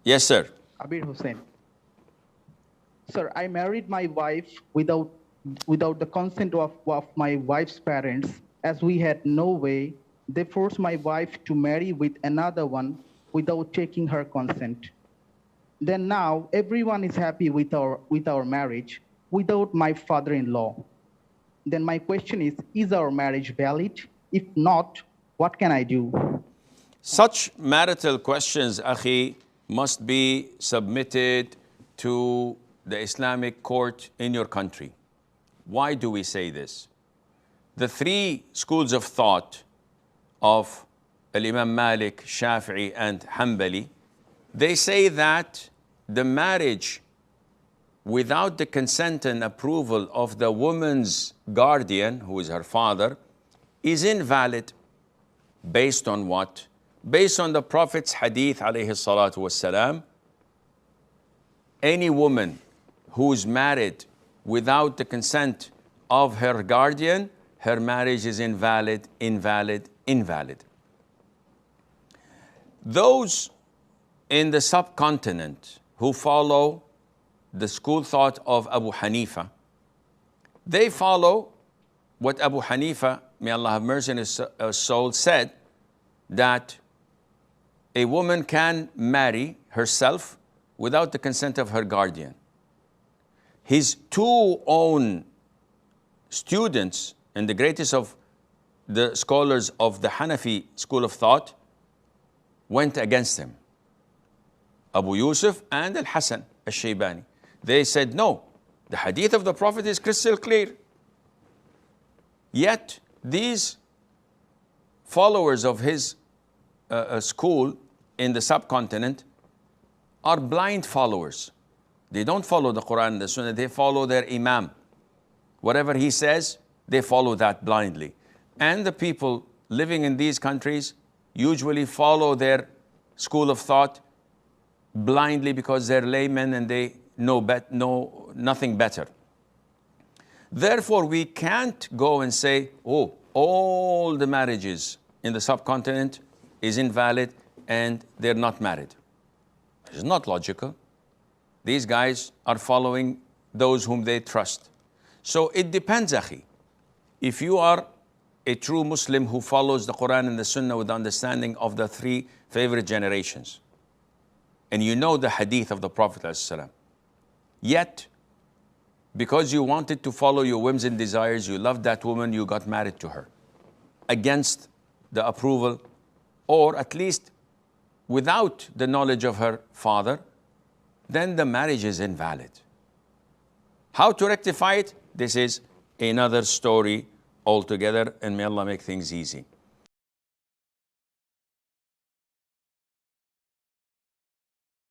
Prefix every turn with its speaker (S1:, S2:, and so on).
S1: Yes, sir.
S2: Abir Hussain. Sir, I married my wife without the consent of my wife's parents, as we had no way. They forced my wife to marry with another one without taking her consent. Then now everyone is happy with our marriage without my father-in-law. Then my question is our marriage valid? If not, what can I do?
S1: Such marital questions, akhi, must be submitted to the Islamic court in your country. Why do we say this? The three schools of thought of Imam Malik, Shafi'i, and Hanbali, they say that the marriage without the consent and approval of the woman's guardian, who is her father, is invalid. Based on what? Based on the Prophet's hadith, alayhi salatu wassalam, any woman who is married without the consent of her guardian, her marriage is invalid, invalid, invalid. Those in the subcontinent who follow the school thought of Abu Hanifa, they follow what Abu Hanifa, may Allah have mercy on his soul, said, that a woman can marry herself without the consent of her guardian. His two own students, and the greatest of the scholars of the Hanafi school of thought, went against him. Abu Yusuf and Al-Hasan al-Shaybani. They said, no, the hadith of the Prophet is crystal clear. Yet, these followers of his school in the subcontinent are blind followers. They don't follow the Quran and the Sunnah, they follow their Imam. Whatever he says, they follow that blindly. And the people living in these countries usually follow their school of thought blindly because they're laymen and they know nothing better. Therefore, we can't go and say, oh, all the marriages in the subcontinent is invalid and they're not married. It's not logical. These guys are following those whom they trust. So it depends, akhi. If you are a true Muslim who follows the Quran and the Sunnah with understanding of the three favorite generations, and you know the hadith of the Prophet ﷺ, yet, because you wanted to follow your whims and desires, you loved that woman, you got married to her against the approval, or at least without the knowledge of her father, then the marriage is invalid. How to rectify it? This is another story altogether, and may Allah make things easy.